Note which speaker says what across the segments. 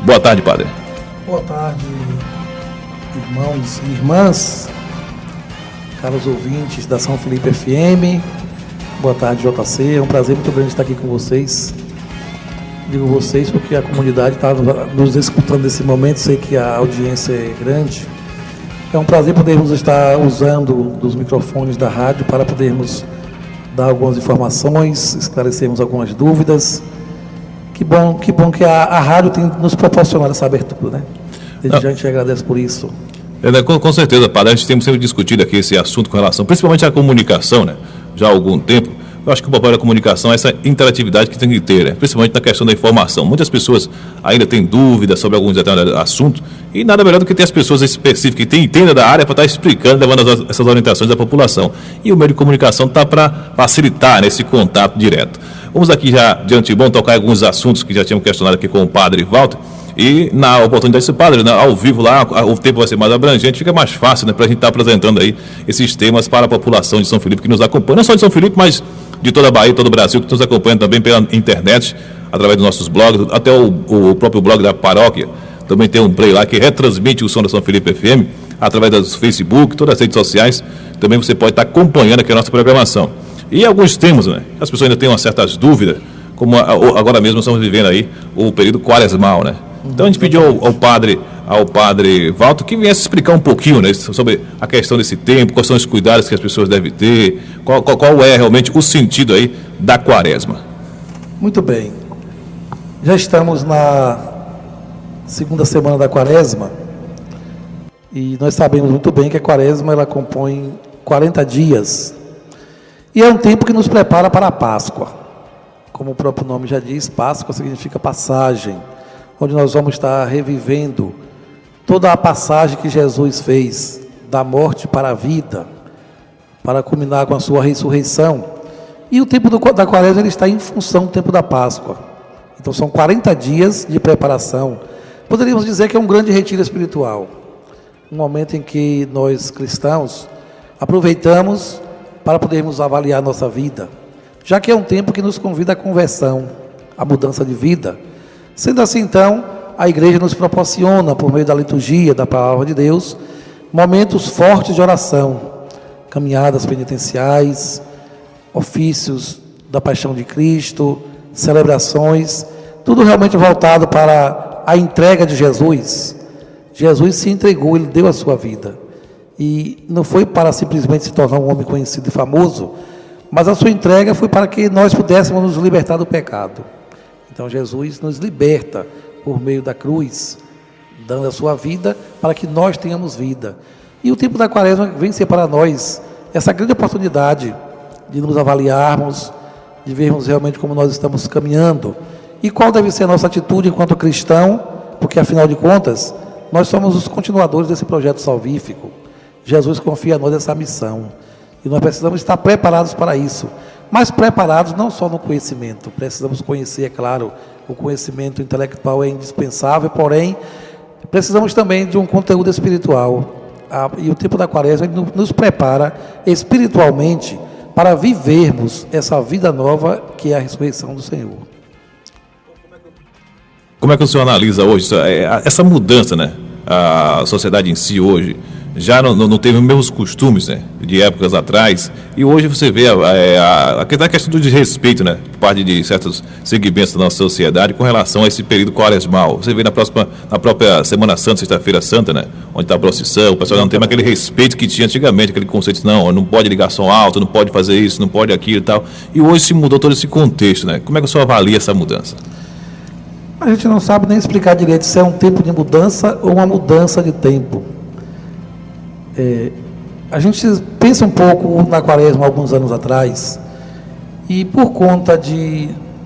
Speaker 1: Boa tarde, padre.
Speaker 2: Boa tarde, irmãos e irmãs, caros ouvintes da São Felipe FM. Boa tarde, JC. É um prazer muito grande estar aqui com vocês. Digo vocês porque a comunidade está nos escutando nesse momento, sei que a audiência é grande. É um prazer podermos estar usando dos microfones da rádio para podermos dar algumas informações, esclarecermos algumas dúvidas. Que bom que a rádio tem nos proporcionado essa abertura, né? Desde já a gente agradece por isso.
Speaker 1: Com certeza, padre. A gente tem sempre discutido aqui esse assunto com relação, principalmente à comunicação, né? Já há algum tempo. Eu acho que o papel da comunicação é essa interatividade que tem que ter, né? Principalmente na questão da informação. Muitas pessoas ainda têm dúvidas sobre alguns determinados assuntos e nada melhor do que ter as pessoas específicas que entendam da área para estar explicando, levando essas orientações da população. E o meio de comunicação está para facilitar nesse contato direto. Vamos aqui já, de antemão, tocar alguns assuntos que já tínhamos questionado aqui com o padre Walter. E na oportunidade desse padre, né, ao vivo lá, o tempo vai ser mais abrangente, fica mais fácil, né, para a gente estar apresentando aí esses temas para a população de São Felipe que nos acompanha, não só de São Felipe, mas de toda a Bahia, todo o Brasil, que nos acompanha também pela internet, através dos nossos blogs, até o próprio blog da paróquia, também tem um play lá que retransmite o som da São Felipe FM, através do Facebook, todas as redes sociais, também você pode estar acompanhando aqui a nossa programação. E alguns temas, né, as pessoas ainda têm umas certas dúvidas, como agora mesmo estamos vivendo aí o período quaresmal, né? Então a gente pediu ao padre Walter que viesse explicar um pouquinho, né, sobre a questão desse tempo, quais são os cuidados que as pessoas devem ter, qual é realmente o sentido aí da quaresma.
Speaker 2: Muito bem. Já estamos na segunda semana da quaresma e nós sabemos muito bem que a quaresma ela compõe 40 dias e é um tempo que nos prepara para a Páscoa. Como o próprio nome já diz, Páscoa significa passagem, onde nós vamos estar revivendo toda a passagem que Jesus fez da morte para a vida, para culminar com a sua ressurreição. E o tempo da quaresma ele está em função do tempo da Páscoa. Então são 40 dias de preparação. Poderíamos dizer que é um grande retiro espiritual, um momento em que nós cristãos aproveitamos para podermos avaliar nossa vida, já que é um tempo que nos convida à conversão, à mudança de vida. Sendo assim, então, a igreja nos proporciona, por meio da liturgia, da palavra de Deus, momentos fortes de oração, caminhadas penitenciais, ofícios da paixão de Cristo, celebrações, tudo realmente voltado para a entrega de Jesus. Jesus se entregou, ele deu a sua vida. E não foi para simplesmente se tornar um homem conhecido e famoso, mas a sua entrega foi para que nós pudéssemos nos libertar do pecado. Então Jesus nos liberta por meio da cruz, dando a sua vida para que nós tenhamos vida. E o tempo da quaresma vem ser para nós essa grande oportunidade de nos avaliarmos, de vermos realmente como nós estamos caminhando e qual deve ser a nossa atitude enquanto cristão, porque afinal de contas, nós somos os continuadores desse projeto salvífico. Jesus confia a nós essa missão e nós precisamos estar preparados para isso. Mas preparados não só no conhecimento, precisamos conhecer, é claro, o conhecimento intelectual é indispensável, porém, precisamos também de um conteúdo espiritual. E o tempo da quaresma nos prepara espiritualmente para vivermos essa vida nova que é a ressurreição do Senhor.
Speaker 1: Como é que o senhor analisa hoje essa mudança, né? A sociedade em si hoje já não teve os mesmos costumes, né, de épocas atrás, e hoje você vê a questão do desrespeito, né, por parte de certos segmentos da nossa sociedade com relação a esse período quaresmal. Você vê na própria Semana Santa, Sexta-feira Santa, né, onde está a procissão, o pessoal não tem aquele respeito que tinha antigamente, aquele conceito de não pode ligar som alto, não pode fazer isso, não pode aquilo e tal, e hoje se mudou todo esse contexto, né? Como é que o senhor avalia essa mudança?
Speaker 2: A gente não sabe nem explicar direito se é um tempo de mudança ou uma mudança de tempo. A gente pensa um pouco na quaresma alguns anos atrás e por conta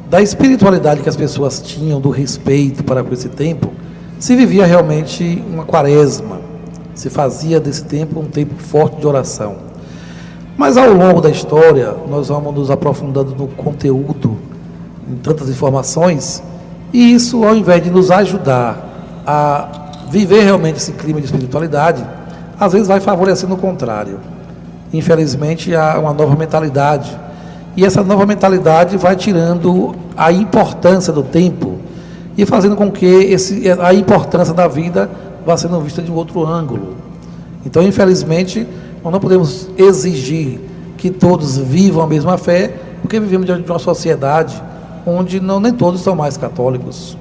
Speaker 2: da espiritualidade que as pessoas tinham, do respeito para com esse tempo, se vivia realmente uma quaresma, se fazia desse tempo um tempo forte de oração. Mas ao longo da história nós vamos nos aprofundando no conteúdo, em tantas informações, e isso, ao invés de nos ajudar a viver realmente esse clima de espiritualidade, às vezes vai favorecendo o contrário. Infelizmente, há uma nova mentalidade. E essa nova mentalidade vai tirando a importância do tempo e fazendo com que a importância da vida vá sendo vista de um outro ângulo. Então, infelizmente, nós não podemos exigir que todos vivam a mesma fé, porque vivemos diante de uma sociedade onde nem todos são mais católicos.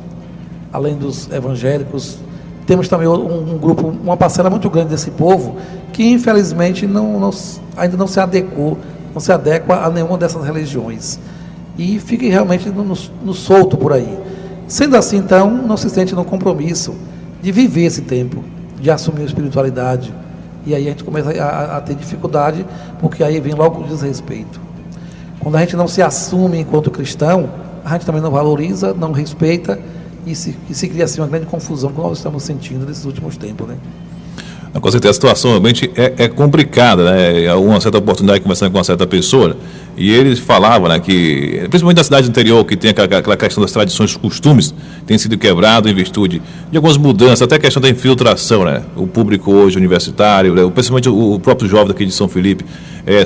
Speaker 2: Além dos evangélicos, temos também um grupo, uma parcela muito grande desse povo, que infelizmente ainda não se adequa a nenhuma dessas religiões. E fica realmente no solto por aí. Sendo assim, então, não se sente no compromisso de viver esse tempo, de assumir a espiritualidade. E aí a gente começa a ter dificuldade, porque aí vem logo o desrespeito. Quando a gente não se assume enquanto cristão, a gente também não valoriza, não respeita, e se cria assim uma grande confusão que nós estamos sentindo nesses últimos tempos, né?
Speaker 1: Com certeza a situação realmente é complicada, né? Uma certa oportunidade conversando com uma certa pessoa, e ele falava, né, que, principalmente na cidade interior, que tem aquela questão das tradições e costumes, tem sido quebrado em virtude de algumas mudanças, até a questão da infiltração, né? O público hoje universitário, né? Principalmente o próprio jovem daqui de São Felipe,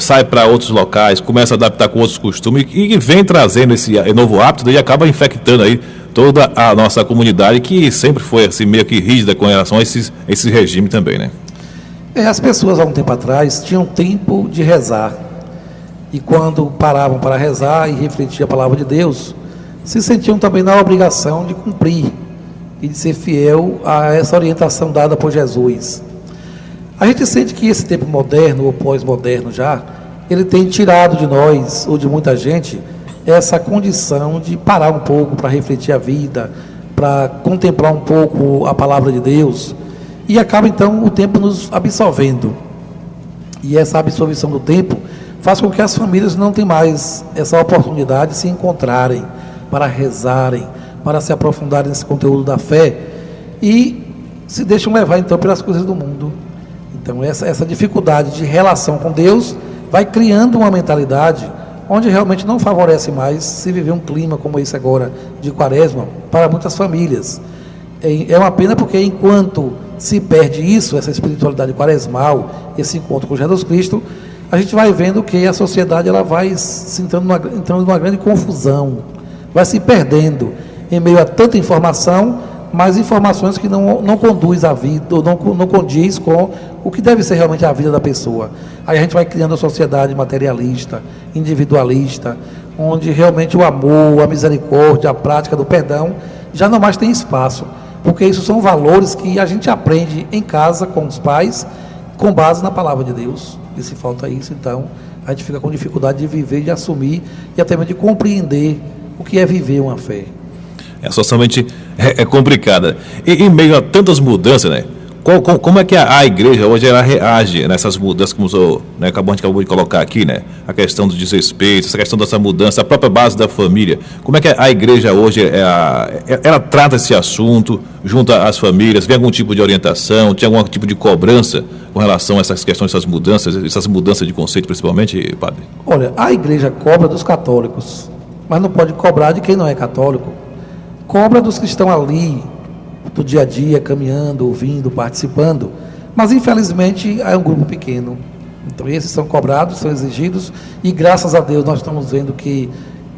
Speaker 1: sai para outros locais, começa a adaptar com outros costumes, e vem trazendo esse novo hábito, e acaba infectando aí toda a nossa comunidade, que sempre foi assim, meio que rígida com relação a esse regime também, né?
Speaker 2: As pessoas, há um tempo atrás, tinham tempo de rezar. E quando paravam para rezar e refletir a palavra de Deus, se sentiam também na obrigação de cumprir e de ser fiel a essa orientação dada por Jesus. A gente sente que esse tempo moderno, ou pós-moderno já, ele tem tirado de nós, ou de muita gente, essa condição de parar um pouco para refletir a vida, para contemplar um pouco a palavra de Deus, e acaba então o tempo nos absolvendo. E essa absolvição do tempo faz com que as famílias não tenham mais essa oportunidade de se encontrarem, para rezarem, para se aprofundarem nesse conteúdo da fé, e se deixam levar então pelas coisas do mundo. Então essa dificuldade de relação com Deus vai criando uma mentalidade onde realmente não favorece mais se viver um clima como esse agora de quaresma para muitas famílias. É uma pena, porque enquanto se perde isso, essa espiritualidade quaresmal, esse encontro com Jesus Cristo, a gente vai vendo que a sociedade ela vai entrando numa grande confusão, vai se perdendo em meio a tanta informação, mas informações que não conduz à vida, ou não condiz com o que deve ser realmente a vida da pessoa. Aí a gente vai criando a sociedade materialista, individualista, onde realmente o amor, a misericórdia, a prática do perdão já não mais tem espaço, porque isso são valores que a gente aprende em casa com os pais, com base na palavra de Deus. E se falta isso, então a gente fica com dificuldade de viver, de assumir e até mesmo de compreender o que é viver uma fé.
Speaker 1: Socialmente é complicada. E em meio a tantas mudanças, né? Como é que a igreja hoje ela reage nessas mudanças, como a gente acabou de colocar aqui, né? A questão do desrespeito, essa questão dessa mudança, a própria base da família. Como é que a igreja hoje ela trata esse assunto junto às famílias? Vem algum tipo de orientação? Tem algum tipo de cobrança com relação a essas questões, essas mudanças de conceito, principalmente, padre?
Speaker 2: Olha, a igreja cobra dos católicos, mas não pode cobrar de quem não é católico. Cobra dos que estão ali do dia a dia, caminhando, ouvindo, participando, mas infelizmente é um grupo pequeno. Então esses são cobrados, são exigidos, e graças a Deus nós estamos vendo que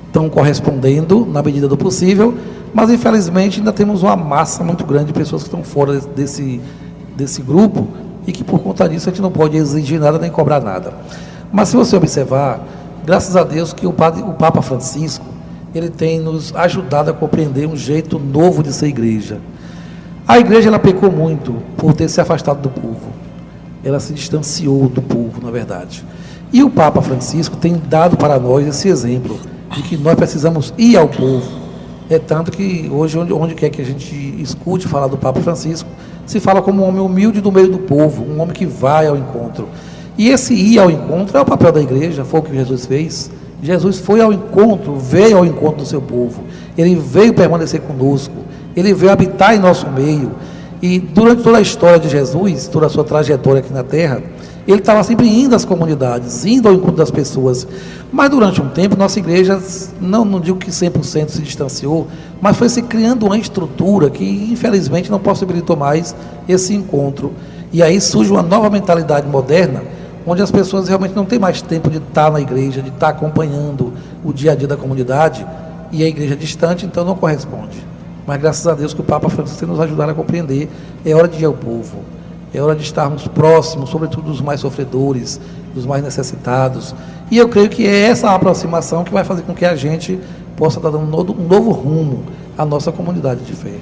Speaker 2: estão correspondendo na medida do possível, mas infelizmente ainda temos uma massa muito grande de pessoas que estão fora desse grupo, e que por conta disso a gente não pode exigir nada nem cobrar nada. Mas se você observar, graças a Deus que o Papa Francisco, ele tem nos ajudado a compreender um jeito novo de ser igreja. A igreja ela pecou muito por ter se afastado do povo. Ela se distanciou do povo, na verdade. E o Papa Francisco tem dado para nós esse exemplo de que nós precisamos ir ao povo. É tanto que hoje, onde quer que a gente escute falar do Papa Francisco, se fala como um homem humilde do meio do povo, um homem que vai ao encontro. E esse ir ao encontro é o papel da igreja, foi o que Jesus fez. Jesus foi ao encontro, veio ao encontro do seu povo. Ele veio permanecer conosco. Ele veio habitar em nosso meio, e durante toda a história de Jesus, toda a sua trajetória aqui na Terra, ele estava sempre indo às comunidades, indo ao encontro das pessoas. Mas durante um tempo, nossa igreja, não digo que 100% se distanciou, mas foi se criando uma estrutura que infelizmente não possibilitou mais esse encontro. E aí surge uma nova mentalidade moderna, onde as pessoas realmente não têm mais tempo de estar na igreja, de estar acompanhando o dia a dia da comunidade, e a igreja distante, então não corresponde. mas graças a Deus que o Papa Francisco tem nos ajudado a compreender. É hora de ir ao povo, é hora de estarmos próximos, sobretudo dos mais sofredores, dos mais necessitados. E eu creio que é essa aproximação que vai fazer com que a gente possa estar dando um novo rumo à nossa comunidade de fé.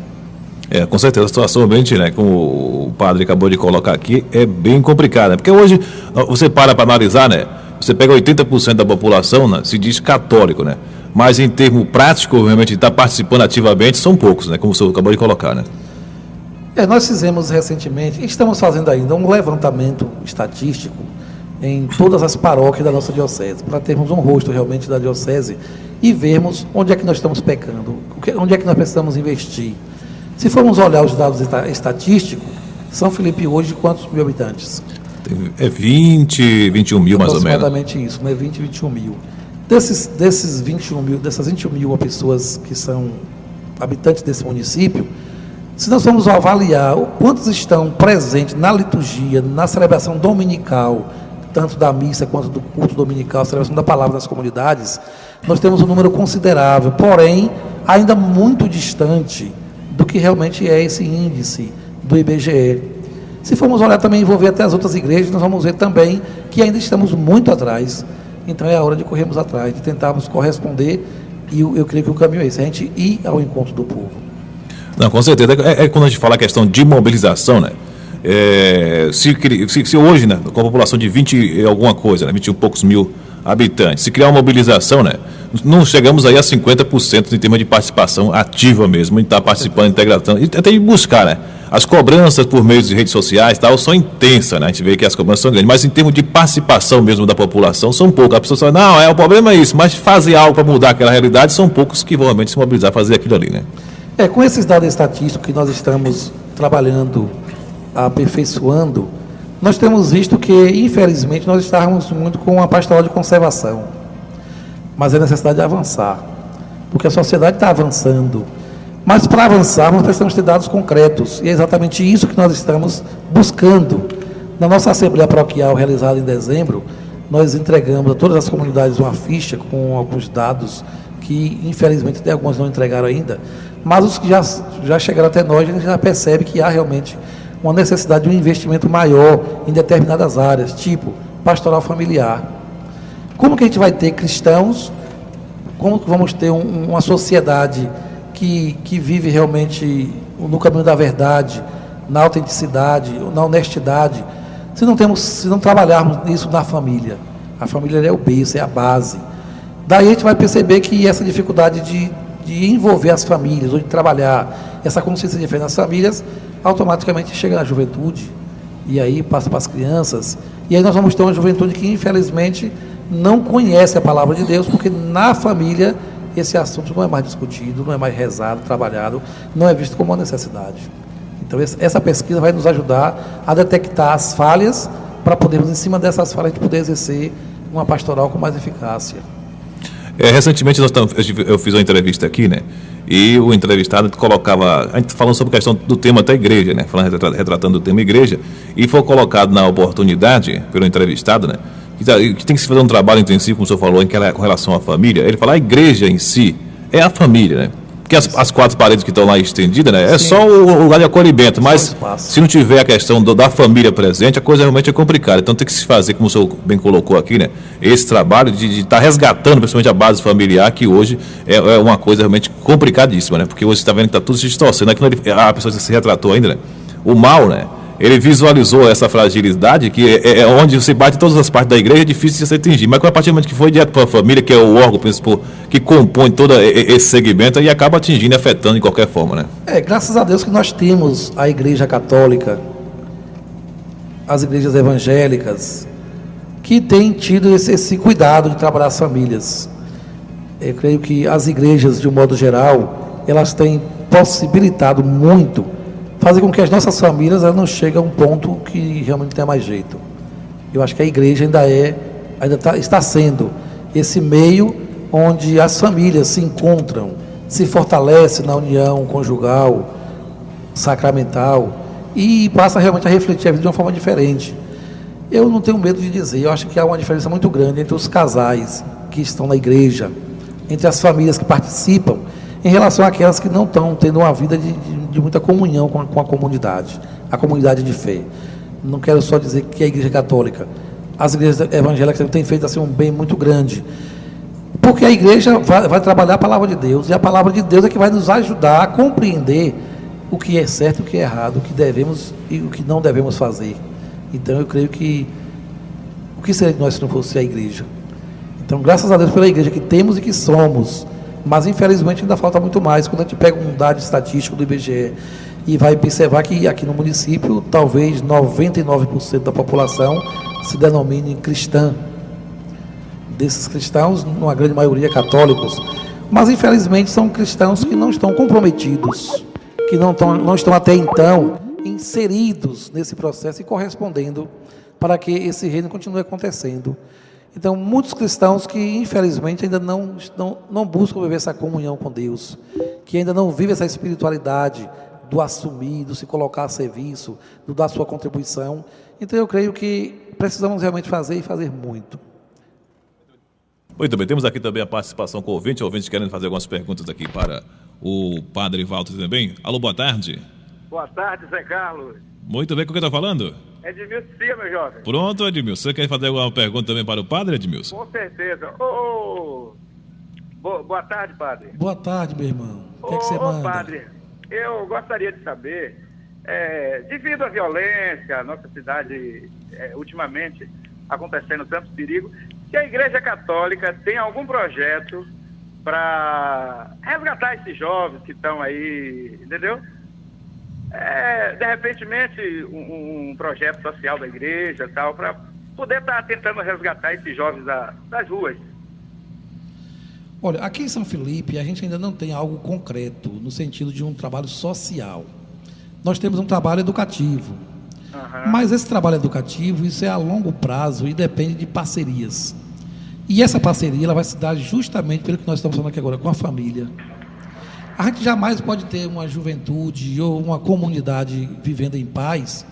Speaker 1: Com certeza, a situação realmente, né, como o padre acabou de colocar aqui, é bem complicada. Porque hoje, você para analisar, né, você pega 80% da população, né, se diz católico, né, mas em termo prático, realmente, está participando ativamente, são poucos, né, como o senhor acabou de colocar, né.
Speaker 2: Nós fizemos recentemente, estamos fazendo ainda um levantamento estatístico em todas as paróquias da nossa diocese, para termos um rosto realmente da diocese e vermos onde é que nós estamos pecando, onde é que nós precisamos investir. Se formos olhar os dados estatísticos, São Felipe hoje, quantos mil habitantes?
Speaker 1: 20, 21 mil mais ou menos.
Speaker 2: Aproximadamente isso, né? 20, 21 mil. Dessas 21 mil pessoas que são habitantes desse município, se nós formos avaliar quantos estão presentes na liturgia, na celebração dominical, tanto da missa quanto do culto dominical, a celebração da palavra das comunidades, nós temos um número considerável, porém, ainda muito distante do que realmente é esse índice do IBGE. Se formos olhar também, envolver até as outras igrejas, nós vamos ver também que ainda estamos muito atrás. Então é a hora de corrermos atrás, de tentarmos corresponder, e eu creio que o caminho é esse, a gente ir ao encontro do povo.
Speaker 1: Não, com certeza. Quando a gente fala a questão de mobilização, né? Se hoje, né, com a população de 20 e alguma coisa, né, 20 e poucos mil habitantes, se criar uma mobilização, né, não chegamos aí a 50% em termos de participação ativa mesmo, em estar participando, integração, e até de buscar, né? As cobranças por meio de redes sociais tal, são intensas, né? A gente vê que as cobranças são grandes, mas em termos de participação mesmo da população, são poucas. A pessoa fala, não, o problema é isso, mas fazer algo para mudar aquela realidade, são poucos que vão realmente se mobilizar, fazer aquilo ali, né?
Speaker 2: Com esses dados estatísticos que nós estamos trabalhando, aperfeiçoando, nós temos visto que, infelizmente, nós estamos muito com uma pastoral de conservação, mas é necessidade de avançar, porque a sociedade está avançando, mas para avançar nós precisamos ter dados concretos, e é exatamente isso que nós estamos buscando. Na nossa Assembleia Paroquial, realizada em dezembro, nós entregamos a todas as comunidades uma ficha com alguns dados que, infelizmente, até alguns não entregaram ainda, mas os que já chegaram até nós, a gente já percebe que há realmente uma necessidade de um investimento maior em determinadas áreas, tipo pastoral familiar. Como que a gente vai ter cristãos, como que vamos ter uma sociedade que vive realmente no caminho da verdade, na autenticidade, na honestidade, se não trabalharmos nisso na família? A família é o berço, é a base. Daí a gente vai perceber que essa dificuldade de envolver as famílias, ou de trabalhar essa consciência de fé nas famílias, automaticamente chega na juventude, e aí passa para as crianças, e aí nós vamos ter uma juventude que, infelizmente, não conhece a palavra de Deus, porque na família esse assunto não é mais discutido, não é mais rezado, trabalhado, não é visto como uma necessidade. Então essa pesquisa vai nos ajudar a detectar as falhas, para podermos, em cima dessas falhas, a gente poder exercer uma pastoral com mais eficácia.
Speaker 1: Recentemente eu fiz uma entrevista aqui, né? E o entrevistado colocava, a gente falando sobre a questão do tema da igreja, né? Retratando o tema igreja, e foi colocado na oportunidade pelo entrevistado, né? Que tem que se fazer um trabalho intensivo, como o senhor falou, com relação à família. Ele fala, a igreja em si é a família, né? Porque as quatro paredes que estão lá estendidas, né? É só o lugar de acolhimento, mas se não tiver a questão da família presente, a coisa realmente é complicada. Então tem que se fazer, como o senhor bem colocou aqui, né? Esse trabalho de estar resgatando, principalmente a base familiar, que hoje é uma coisa realmente complicadíssima, né? Porque hoje você está vendo que está tudo se distorcendo. A pessoa se retratou ainda, né? O mal, né? Ele visualizou essa fragilidade, que é onde você bate todas as partes da igreja, é difícil de se atingir. Mas a partir do momento que foi direto para a família, que é o órgão principal que compõe todo esse segmento, e acaba atingindo e afetando de qualquer forma, né?
Speaker 2: Graças a Deus que nós temos a Igreja Católica, as igrejas evangélicas, que têm tido esse cuidado de trabalhar as famílias. Eu creio que as igrejas, de um modo geral, elas têm possibilitado muito fazer com que as nossas famílias não cheguem a um ponto que realmente não tem mais jeito. Eu acho que a igreja está sendo esse meio onde as famílias se encontram, se fortalecem na união conjugal, sacramental, e passa realmente a refletir a vida de uma forma diferente. Eu não tenho medo de dizer, eu acho que há uma diferença muito grande entre os casais que estão na igreja, entre as famílias que participam. em relação àquelas que não estão tendo uma vida de muita comunhão com a comunidade de fé. Não quero só dizer que a Igreja Católica, as igrejas evangélicas têm feito assim, um bem muito grande, porque a igreja vai trabalhar a palavra de Deus, e a palavra de Deus é que vai nos ajudar a compreender o que é certo e o que é errado, o que devemos e o que não devemos fazer. Então eu creio que o que seria de nós se não fosse a igreja? Então, graças a Deus pela igreja que temos e que somos, mas infelizmente ainda falta muito mais. Quando a gente pega um dado estatístico do IBGE e vai observar que aqui no município talvez 99% da população se denomine cristã. Desses cristãos, uma grande maioria católicos, mas infelizmente são cristãos que não estão comprometidos, que não estão até então inseridos nesse processo e correspondendo para que esse reino continue acontecendo. Então, muitos cristãos que infelizmente ainda não buscam viver essa comunhão com Deus, que ainda não vivem essa espiritualidade do assumir, do se colocar a serviço, do dar sua contribuição. Então eu creio que precisamos realmente fazer e fazer muito.
Speaker 1: Muito bem, temos aqui também a participação com ouvintes querendo fazer algumas perguntas aqui para o padre Walter também. Alô, boa tarde.
Speaker 3: Boa tarde, Zé Carlos.
Speaker 1: Muito bem, com quem está falando?
Speaker 3: Edmilson Cia, meu jovem.
Speaker 1: Pronto, Edmilson. Você quer fazer alguma pergunta também para o padre, Edmilson?
Speaker 3: Com certeza. Boa tarde, padre.
Speaker 2: Boa tarde, meu irmão. O que é que você manda?
Speaker 3: Padre, eu gostaria de saber, devido à violência, a nossa cidade, ultimamente, acontecendo tanto perigo, se a Igreja Católica tem algum projeto para resgatar esses jovens que estão aí, entendeu? De repente, um projeto social da igreja, tal, para poder estar tentando resgatar esses jovens das ruas.
Speaker 2: Olha, aqui em São Felipe, a gente ainda não tem algo concreto, no sentido de um trabalho social. Nós temos um trabalho educativo. Mas esse trabalho educativo, isso é a longo prazo e depende de parcerias. E essa parceria, ela vai se dar justamente pelo que nós estamos falando aqui agora, com a família. A gente jamais pode ter uma juventude ou uma comunidade vivendo em paz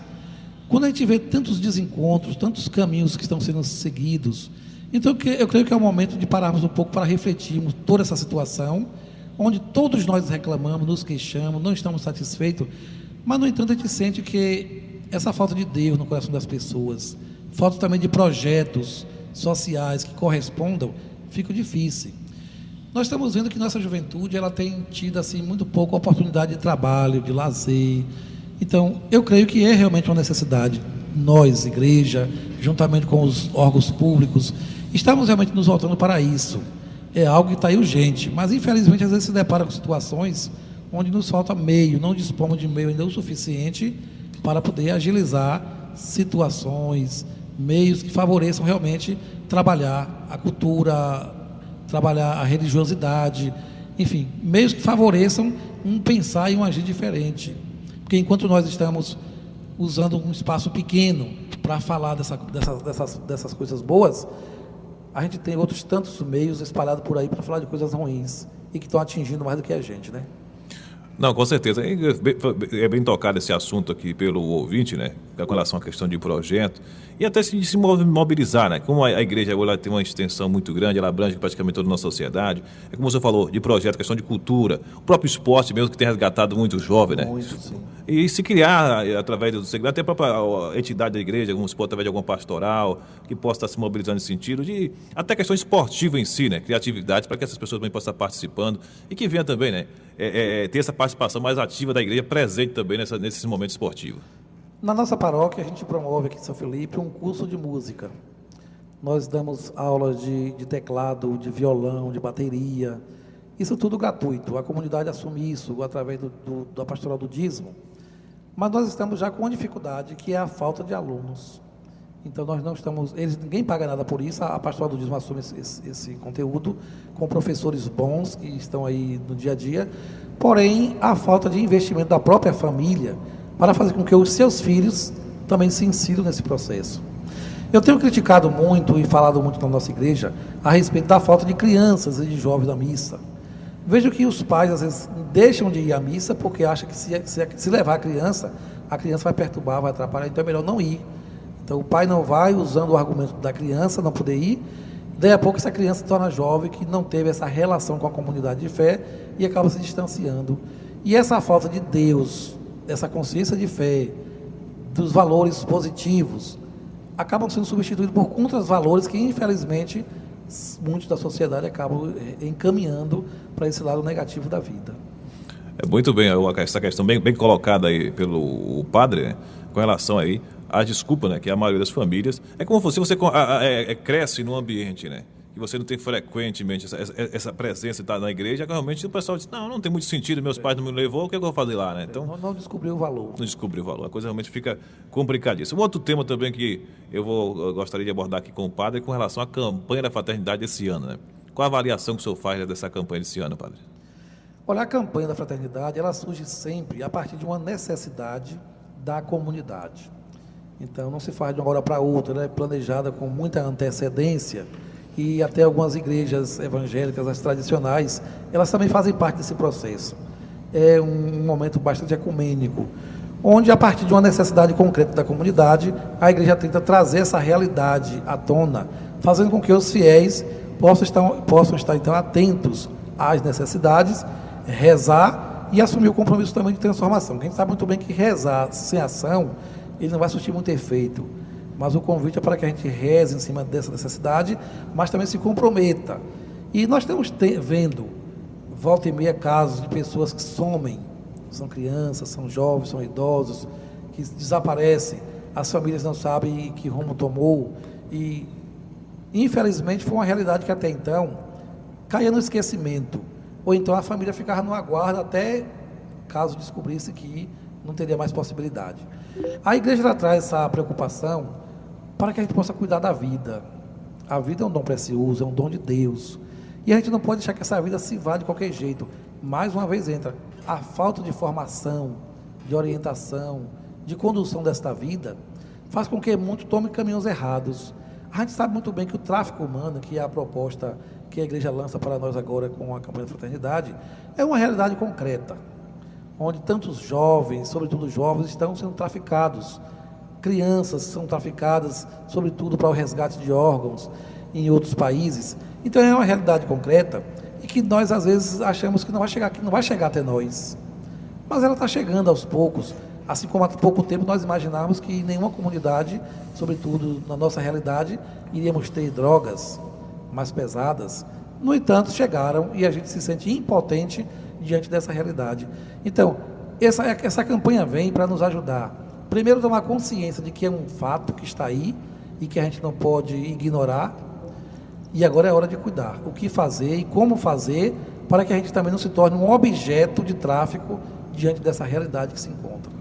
Speaker 2: quando a gente vê tantos desencontros, tantos caminhos que estão sendo seguidos. Então eu creio que é o momento de pararmos um pouco para refletirmos toda essa situação, onde todos nós reclamamos, nos queixamos, não estamos satisfeitos, mas no entanto a gente sente que essa falta de Deus no coração das pessoas, falta também de projetos sociais que correspondam, fica difícil. Nós estamos vendo que nossa juventude ela tem tido assim muito pouca oportunidade de trabalho, de lazer. Então, eu creio que é realmente uma necessidade. Nós, igreja, juntamente com os órgãos públicos, estamos realmente nos voltando para isso. É algo que está aí urgente, mas infelizmente às vezes se depara com situações onde nos falta meio, não dispomos de meio ainda o suficiente para poder agilizar situações, meios que favoreçam realmente trabalhar a cultura, trabalhar a religiosidade, enfim, meios que favoreçam um pensar e um agir diferente. Porque enquanto nós estamos usando um espaço pequeno para falar dessas coisas boas, a gente tem outros tantos meios espalhados por aí para falar de coisas ruins e que estão atingindo mais do que a gente, né?
Speaker 1: Não, com certeza. É bem tocado esse assunto aqui pelo ouvinte, né? Com relação à questão de projeto. E até se mobilizar, né? Como a igreja agora tem uma extensão muito grande, ela abrange praticamente toda a nossa sociedade. É como você falou, de projeto, questão de cultura, o próprio esporte mesmo, que tem resgatado muito jovem, né?
Speaker 2: Muito, sim.
Speaker 1: E se criar, através do segredo, até a própria entidade da igreja, através de alguma pastoral, que possa estar se mobilizando nesse sentido, de até questão esportiva em si, né? Criatividade, para que essas pessoas também possam estar participando e que venha também, né? Ter essa participação mais ativa da igreja presente também nesses momentos esportivos.
Speaker 2: Na nossa paróquia, a gente promove aqui em São Felipe um curso de música. Nós damos aulas de teclado, de violão, de bateria. Isso tudo gratuito. A comunidade assume isso através da pastoral do dízimo. Mas nós estamos já com uma dificuldade, que é a falta de alunos. Então nós não estamos... ninguém paga nada por isso. A pastoral do dízimo assume esse conteúdo com professores bons que estão aí no dia a dia. Porém, a falta de investimento da própria família para fazer com que os seus filhos também se insiram nesse processo. Eu tenho criticado muito e falado muito na nossa igreja a respeito da falta de crianças e de jovens na missa. Vejo que os pais, às vezes, deixam de ir à missa porque acham que se levar a criança vai perturbar, vai atrapalhar, então é melhor não ir. Então o pai não vai usando o argumento da criança não poder ir, Daí a pouco essa criança se torna jovem que não teve essa relação com a comunidade de fé e acaba se distanciando. E essa falta de Deus, essa consciência de fé, dos valores positivos, acabam sendo substituídos por contras-valores que, infelizmente, muitos da sociedade acabam encaminhando para esse lado negativo da vida.
Speaker 1: É muito bem, essa questão bem colocada aí pelo padre, né, com relação aí à desculpa, né, que a maioria das famílias... É como se você cresce num ambiente, né, que você não tem frequentemente essa presença tá, na igreja, que realmente o pessoal diz, não tem muito sentido, meus pais não me levou, o que eu vou fazer lá, né? Então,
Speaker 2: não descobriu o valor.
Speaker 1: Não descobriu o valor, a coisa realmente fica complicadíssima. Um outro tema também que eu gostaria de abordar aqui com o padre é com relação à campanha da fraternidade desse ano, né? Qual a avaliação que o senhor faz dessa campanha desse ano, padre?
Speaker 2: Olha, a campanha da fraternidade, ela surge sempre a partir de uma necessidade da comunidade. Então, não se faz de uma hora para outra, ela é planejada com muita antecedência, e até algumas igrejas evangélicas, as tradicionais, elas também fazem parte desse processo. É um momento bastante ecumênico, onde, a partir de uma necessidade concreta da comunidade, a igreja tenta trazer essa realidade à tona, fazendo com que os fiéis possam estar então, atentos às necessidades, rezar e assumir o compromisso também de transformação. A gente sabe muito bem que rezar sem ação, ele não vai surtir muito efeito. Mas o convite é para que a gente reze em cima dessa necessidade, mas também se comprometa. E nós estamos vendo, volta e meia, casos de pessoas que somem, são crianças, são jovens, são idosos, que desaparecem, as famílias não sabem que rumo tomou, e infelizmente foi uma realidade que até então caía no esquecimento, ou então a família ficava no aguardo até caso descobrisse que não teria mais possibilidade. A igreja ela traz essa preocupação para que a gente possa cuidar da vida. A vida é um dom precioso, é um dom de Deus. E a gente não pode deixar que essa vida se vá de qualquer jeito. Mais uma vez entra a falta de formação, de orientação, de condução desta vida, faz com que muitos tomem caminhos errados. A gente sabe muito bem que o tráfico humano, que é a proposta que a igreja lança para nós agora com a campanha da fraternidade, é uma realidade concreta, onde tantos jovens, sobretudo jovens, estão sendo traficados. Crianças são traficadas, sobretudo para o resgate de órgãos em outros países. Então é uma realidade concreta e que nós às vezes achamos que não vai chegar até nós. Mas ela está chegando aos poucos, assim como há pouco tempo nós imaginávamos que em nenhuma comunidade, sobretudo na nossa realidade, iríamos ter drogas mais pesadas. No entanto, chegaram e a gente se sente impotente diante dessa realidade. Então, essa campanha vem para nos ajudar. Primeiro, tomar consciência de que é um fato que está aí e que a gente não pode ignorar. E agora é hora de cuidar. O que fazer e como fazer para que a gente também não se torne um objeto de tráfico diante dessa realidade que se encontra.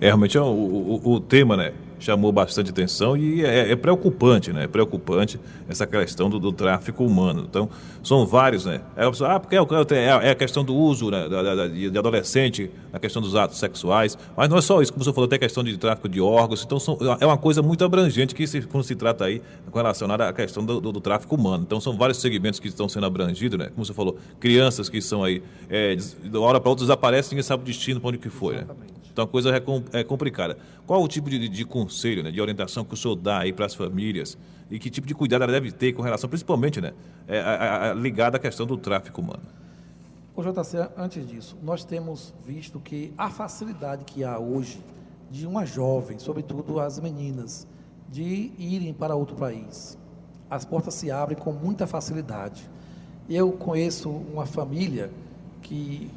Speaker 1: Realmente o tema, né, chamou bastante atenção e é preocupante, né? É preocupante essa questão do tráfico humano. Então, são vários, né? Porque é a questão do uso, né, de adolescente, a questão dos atos sexuais, mas não é só isso, como você falou, tem a questão de tráfico de órgãos. Então, é uma coisa muito abrangente quando se trata aí relacionada à questão do tráfico humano. Então, são vários segmentos que estão sendo abrangidos, né? Como você falou, crianças que são aí, de uma hora para outra desaparecem, ninguém sabe o destino, para onde que foi, né? Então a coisa é complicada. Qual o tipo de conselho, né, de orientação que o senhor dá aí para as famílias e que tipo de cuidado ela deve ter com relação, principalmente, né, ligada à questão do tráfico humano?
Speaker 2: Ô JC, antes disso, nós temos visto que a facilidade que há hoje de uma jovem, sobretudo as meninas, de irem para outro país. As portas se abrem com muita facilidade. Eu conheço uma família que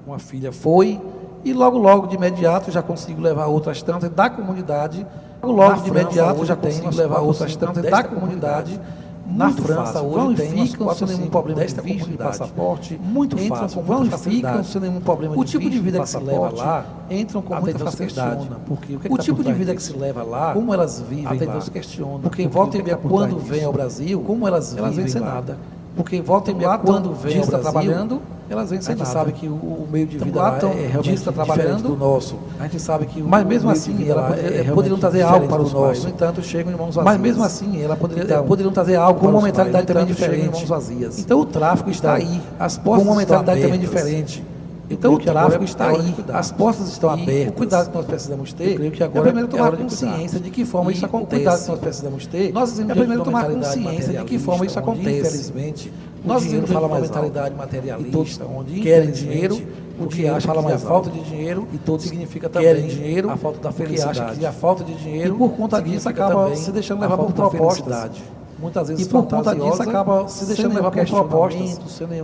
Speaker 2: uma filha foi e logo de imediato já consigo levar outras tantas da comunidade. Logo de imediato já consigo levar outras tantas da comunidade. Na França hoje tem, ficam sem nenhum problema desta visto de passaporte, muito fácil, vão e ficam sem nenhum problema de tipo de vida que se leva lá, entram com muita facilidade, porque o tipo de vida que se leva lá, como elas vivem lá, Deus questiona, porque volta e meia quando vem ao Brasil, como elas vivem sem nada. Porque volta e meia, quando vem ao Brasil, trabalhando, elas vêm sem nada. A gente sabe que o meio de vida lá é realmente diferente do nosso. A gente sabe que mas mesmo assim, ela poderiam trazer algo para os nossos. No entanto, chegam em mãos vazias. Mas mesmo assim, ela poderiam trazer algo com uma mentalidade também diferente. Em mãos vazias. Então, o tráfico está aí. As portas com uma mentalidade também diferente. Então o tráfego está aí, as portas estão abertas. O cuidado que nós precisamos ter, eu creio que agora é primeiro tomar consciência de que forma isso acontece. O cuidado que nós precisamos ter, nós é primeiro tomar consciência de que forma isso acontece. Infelizmente, nós vivemos uma mentalidade materialista, onde querem dinheiro, o que acha que a falta de dinheiro e tudo significa também dinheiro, a falta da felicidade. Acha que a falta de dinheiro e por conta disso acaba se deixando levar por propostas. Muitas vezes e por conta disso acaba se deixando levar por propostas,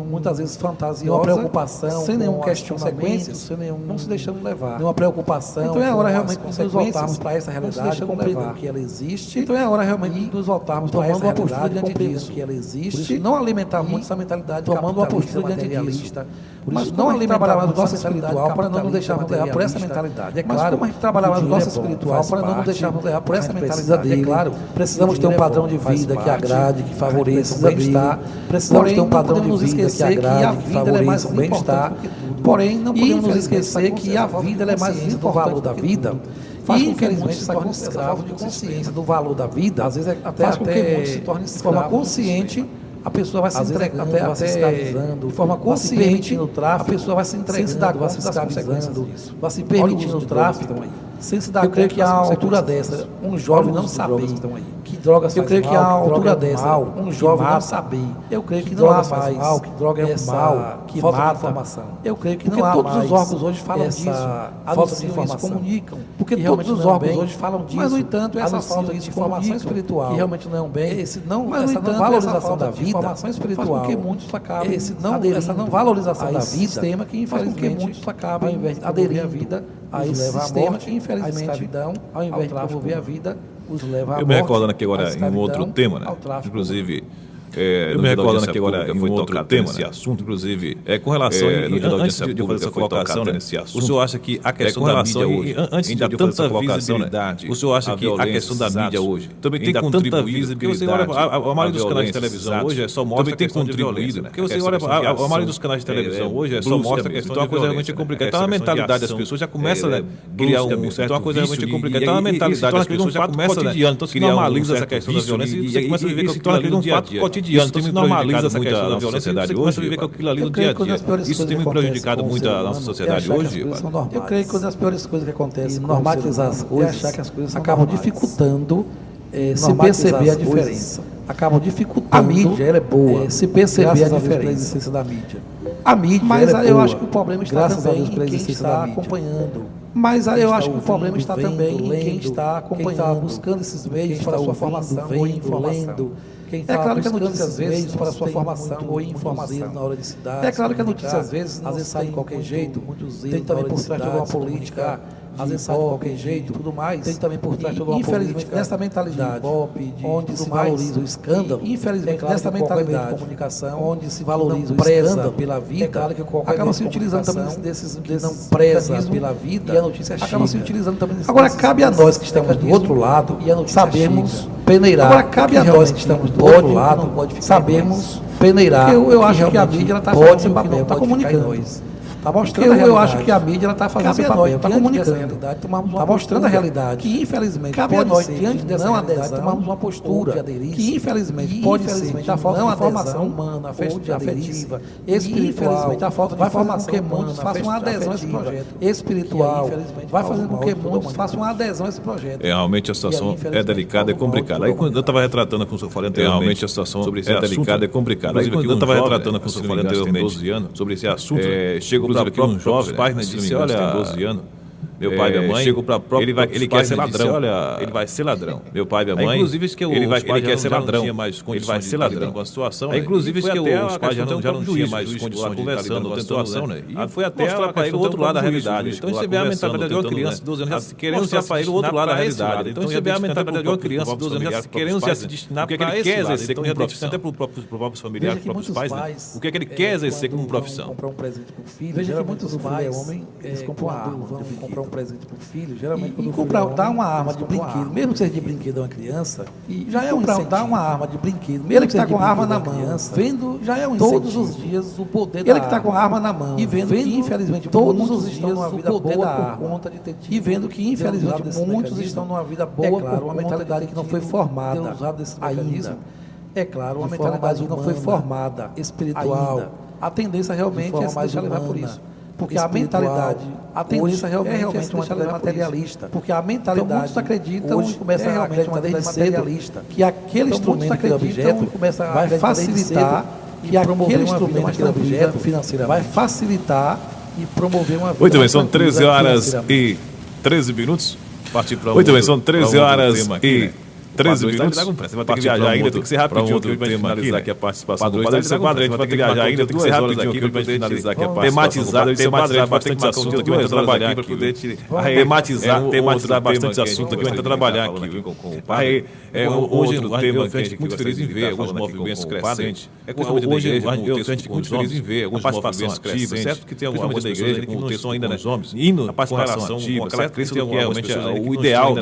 Speaker 2: muitas vezes fantasiosas, nenhuma preocupação, sem nenhum questionamento, sem nenhum, não se deixando levar, nenhuma preocupação. Então é a hora realmente de nos voltarmos para essa realidade, compreender que ela existe. Então é a hora realmente de nos voltarmos para essa realidade, compreender que ela existe. Não alimentar muito essa mentalidade, tomando uma postura materialista. Mas não trabalhar mais nossa espiritual para não nos deixarmos levar por essa mentalidade. É claro, mas trabalhar mais nossa espiritual para não nos deixarmos levar por essa mentalidade. É claro, precisamos ter um padrão de vida que agrade, que favoreça o bem-estar. Precisamos ter um padrão de vida que agrade, que favoreça o bem-estar. Porém, não podemos nos esquecer que a vida é mais importante do valor da vida. Faz com que muitos se tornem escravos de consciência do valor da vida. Às vezes faz com que muitos se tornem de forma consciente. A pessoa vai se entregando, vai se escravizando, de forma consciente, a pessoa vai se entregando, vai se escravizando, vai se permitindo o tráfico, sem se dar conta. Eu creio que a altura dessa, um jovem não saber que drogas faz mal, eu creio que a altura dessa, um jovem não saber, eu creio que não há mais mal, que droga é mal, que mata informação. Eu creio que não há mais. Todos os órgãos hoje falam disso, a falta de informação comunicam, porque todos os órgãos hoje falam disso. Mas no entanto, essa falta de informação espiritual, que realmente não é um bem, essa não valorização da vida, informação espiritual, faz com que muitos acabem essa não valorização da vida, sistema que infelizmente muitos acabam aderindo à vida, a esse sistema que infelizmente, ao invés de promover a vida, os leva à morte.
Speaker 1: Eu me recordando aqui agora em um outro tema, né? Inclusive, eu me recordando aqui agora em um outro tema, esse assunto, inclusive, com relação antes de fazer essa colocação nesse assunto, o senhor acha que a questão da mídia hoje, antes de tanta visibilidade, o senhor acha que a questão da mídia hoje também tem tanta visibilidade? Porque você olha, a maioria dos canais de televisão hoje só mostra a questão de violência, porque você olha, a maioria dos canais de televisão hoje só mostra a questão de violência. Então a coisa realmente é complicada. Então a mentalidade das pessoas já começa a criar um certo então a coisa realmente é complicada. Então a mentalidade das pessoas já começa a criar, então se normaliza essa questão da violência e você começa a viver que aquilo ali no dia a dia. Então se normaliza essa questão da violência da sociedade hoje, viver com aquilo ali no dia a dia. Isso tem me prejudicado muito a nossa sociedade hoje.
Speaker 2: Eu creio que uma das piores coisas que acontece, normalizar as coisas, achar que as coisas acabam dificultando se perceber a diferença. Acabam dificultando. A mídia, ela é boa. Se perceber a diferença da mídia. A mídia, mas eu acho que o problema está também em quem está acompanhando. Mas eu acho que o problema está também em quem está acompanhando, buscando esses meios para a sua formação ou informação. É claro que a notícia às vezes para a sua formação ou informação na hora de cidade. É claro que a notícia às vezes sai de qualquer jeito, tem também por trás de uma política, às vezes sai de qualquer jeito, tudo mais. Tem também por trás de uma infelizmente nessa mentalidade, onde se valoriza o escândalo, infelizmente nessa mentalidade de comunicação, onde se valoriza o escândalo pela vida, é claro que acaba se utilizando também desses não preza pela vida e a notícia acaba se utilizando também. Agora cabe a nós que estamos do outro lado sabermos peneirar. Agora cabe a nós que estamos do outro lado sabermos peneirar. Eu acho que a mídia está fazendo seu papel, está comunicando. Está mostrando eu acho que a mídia está fazendo seu papel, está comunicando, está mostrando a realidade, que infelizmente cabe a nós, diante dessa realidade, tomarmos uma postura que infelizmente pode ser a falta de informação humana, afetiva, espiritual, a falta de informação que muitos façam uma adesão a esse projeto espiritual, vai fazendo com que muitos façam uma adesão a esse projeto.
Speaker 1: Realmente a situação é delicada, é complicada. Aí quando eu estava retratando com o senhor falando anteriormente, a situação é delicada, é complicada. Aí quando eu estava retratando com o senhor falando anteriormente sobre esse assunto, chegou para um jovem, pais, né, disse, olha, tem 12 anos, meu pai e minha mãe, chegou para ele quer ser ladrão, olha, ele vai ser ladrão. Meu pai e minha mãe, inclusive que ele quer ser ladrão, ele vai ser ladrão com a situação. Inclusive que os pais já não tinha mais condições de conversando com a situação, né? E foi até para ele o outro lado da realidade. Então você vê a mentalidade de uma criança de 12 anos querendo se para ele o outro lado da realidade. Então você vê a mentalidade de uma criança de 12 anos querendo se destinar para ele quer exercer como profissão, até para os próprios familiares, para os próprios pais, o que é que ele quer exercer como profissão.
Speaker 2: Comprar um presente para o filho. Veja que muitos pais, eles compram uma arma, vão comprar um presente para o filho, geralmente quando comprar, dar uma arma de brinquedo, mesmo que seja de brinquedo a uma criança, já é um incentivo. Dar uma arma de brinquedo, mesmo que está com a arma na mão, vendo já é um incentivo. Todos os dias o poder da arma. Ele que está com a arma na mão e vendo que infelizmente todos os estão numa vida boa por conta de ter tido. E vendo que infelizmente muitos estão numa vida boa, claro, uma mentalidade que não foi formada ainda. É claro, uma mentalidade que não foi formada, espiritual. A tendência realmente é se deixar levar por isso. porque a mentalidade, a tendência é realmente uma tendência materialista, porque a mentalidade, então, muitos acreditam hoje começa realmente uma tendência materialista, que aquele instrumento, aquele objeto vai facilitar e aquele instrumento, aquele objeto financeiro vai facilitar e promover uma vida.
Speaker 1: Muito bem, são 13 horas e 13 minutos. Muito bem, são 13 horas e 13 minutos. Você vai ter que viajar ainda, tem que ser rapidinho, que hoje vai finalizar aqui a participação do Padre. Padre, a gente vai ter que viajar ainda, tem que ser rapidinho, que hoje vai finalizar aqui a participação. Tematizar bastante assunto aqui, vai trabalhar aqui para poder tematizar bastante assunto aqui, vai trabalhar aqui com o Padre. Hoje eu fico muito feliz em ver alguns movimentos crescentes. Hoje eu fico muito feliz em ver alguns movimentos crescentes, certo? Que tem algumas da igreja que não estão ainda nos homens, indo com relação ativa, aquela crença do que é realmente o ideal,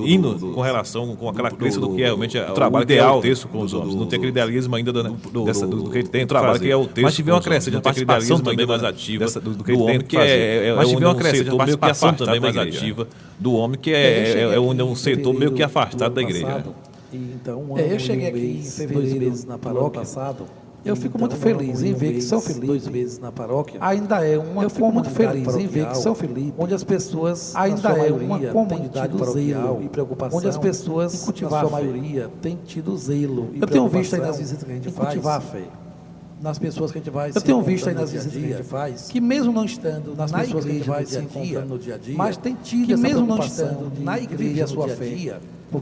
Speaker 1: indo com relação com aquela crença do que é realmente o trabalho ideal texto com os homens. Não tem aquele idealismo ainda do que ele tem, o trabalho que é o texto. Mas tive uma crescente de participação também mais ativa do que ele tem, que é uma crescente de participação também mais ativa do homem, que é um setor meio que afastado da igreja.
Speaker 2: Então, eu cheguei aqui em fevereiro, 2 meses na paróquia passado. Eu fico muito feliz em ver que São Felipe, 2 meses na paróquia, ainda é uma comunidade muito feliz em ver que São Felipe, onde as pessoas ainda é uma comunidade paroquial e preocupação, onde as pessoas, na sua maioria, têm tido zelo e preocupação. Eu tenho visto aí nas visitas que a gente faz, cultivar a fé. Nas pessoas que a gente vai se encontrando no dia a dia. Eu tenho visto aí nas visitas que a gente faz, que mesmo não estando nas pessoas que a gente vai se encontrando no dia a dia, mas tem tido essa preocupação na igreja a sua fé.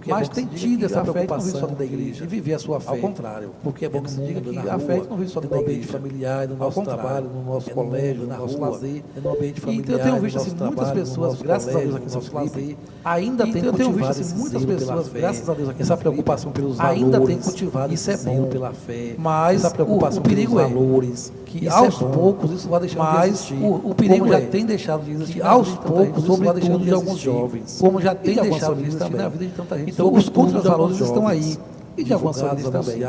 Speaker 2: Mas tem tido essa preocupação da igreja de viver a sua fé. Ao contrário, porque é bom que se diga que a fé não vive só no ambiente familiar, no nosso trabalho, no nosso colégio, no nosso lazer, no ambiente familiar. Então eu tenho visto assim muitas pessoas, graças a Deus aqui no nosso lazer, ainda tem cultivado muitas pessoas, graças a Deus aqui essa preocupação pelos valores, ainda tem cultivado isso é bom pela fé, mas essa preocupação pelos valores, que aos poucos isso vai deixando de existir. O perigo já tem deixado de existir, aos poucos, sobretudo de alguns jovens, como já tem deixado de existir na vida de tanta gente. Então, os contravalores estão aí. E de algumas famílias também.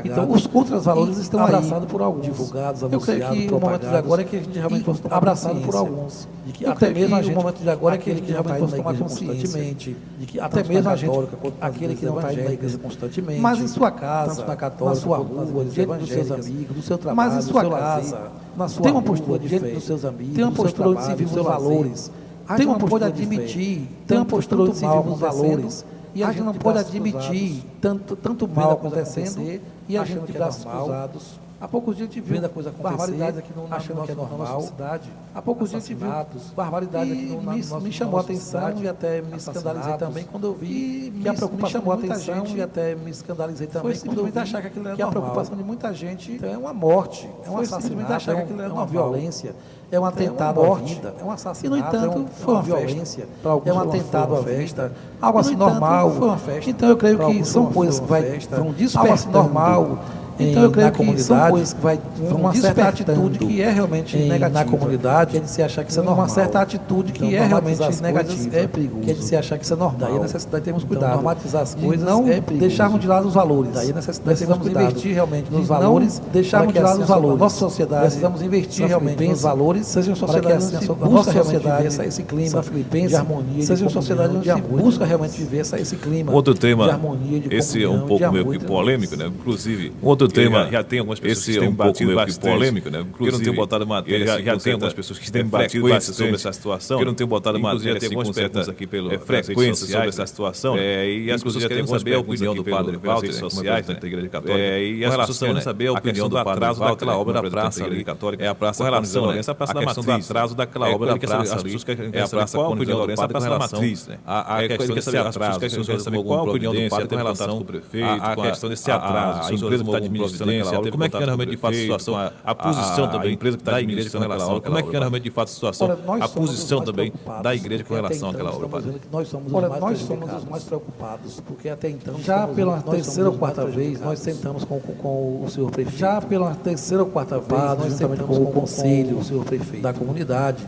Speaker 2: Então, os contravalores estão abraçados por alguns. Divulgados, anunciados, eu creio que o momento de agora é que a gente realmente possa tomar abraçado por alguns. De que até mesmo a gente, o momento de agora é que a gente realmente possa tomar constantemente. De que até mesmo a gente, aquele que não está indo na igreja constantemente. Mas em sua casa, na católica, na sua rua, diante dos seus amigos, do seu trabalho, mas em sua casa, na sua tem uma postura diante dos seus amigos, tem uma postura de servir os valores. Tem uma postura de admitir, tem uma postura de servir os valores. E a gente não pode admitir tanto mal acontecendo e a gente de braços cruzados. Há poucos dias a gente viu barbaridades aqui no achando que é normal. Nossa cidade. Há poucos dias a gente viu barbaridades aqui no nosso me chamou a atenção e até me escandalizei também quando eu vi que a preocupação me chamou a atenção e até me escandalizei também quando eu vi achar que aquilo era normal. A preocupação de muita gente é uma morte, é um assassinato, achar que aquilo era uma violência. É um atentado à vida, é um assassinato. E, no entanto, foi uma violência. É um atentado à festa. Algo assim normal. Foi uma festa. Então, eu creio que são coisas que vão despertando. Algo assim normal. Então, eu creio que são coisas que vão uma certa atitude que é realmente negativa. Na comunidade, que é de se achar que isso é normal. Uma certa atitude que é realmente negativa. É perigoso. Que é de se achar que isso é normal. Daí a necessidade de termos cuidado. Normatizar as coisas não deixarmos de lado os valores. Daí a necessidade de termos investir realmente nos valores. Deixarmos de lado os valores. Nossa sociedade, precisamos investir realmente nos valores. Seja uma sociedade onde se busca realmente viver esse clima de harmonia. Seja uma sociedade onde se busca realmente viver esse clima
Speaker 1: de
Speaker 2: harmonia, de
Speaker 1: esse é um pouco meio que polêmico, né? Inclusive, outro tema, já tem algumas pessoas que têm batido bastante, polêmico, né? Inclusive, eu não tenho botado matéria, já tem algumas pessoas que têm batido bastante sobre essa situação. Eu não tenho botado matéria, já tem algumas perguntas aqui pelo frequência sobre essa situação. E as pessoas querem saber a opinião do Padre Walter, redes sociais, da Igreja Católica. E as pessoas querem saber a opinião do atraso daquela obra da praça ali, católica. É a praça com relação a essa praça da matriz, do atraso daquela obra da praça ali. É a praça qual a opinião do Lourenço, a praça da matriz, né? A questão desse atraso, as pessoas querem saber qual a opinião do Padre com relação ao prefeito, a questão desse atraso, a empresa que está administrando aquela obra, como é que é realmente de fato a situação, a posição também, a empresa que está administrando aquela obra, como é que é realmente de fato a situação, a posição também da igreja com relação àquela obra, Padre?
Speaker 2: Nós somos os mais preocupados, porque até então, já pela terceira ou quarta vez, nós sentamos com o senhor prefeito. Já pela terceira ou quarta vez, nós sentamos com o conselho, o senhor prefeito da comunidade.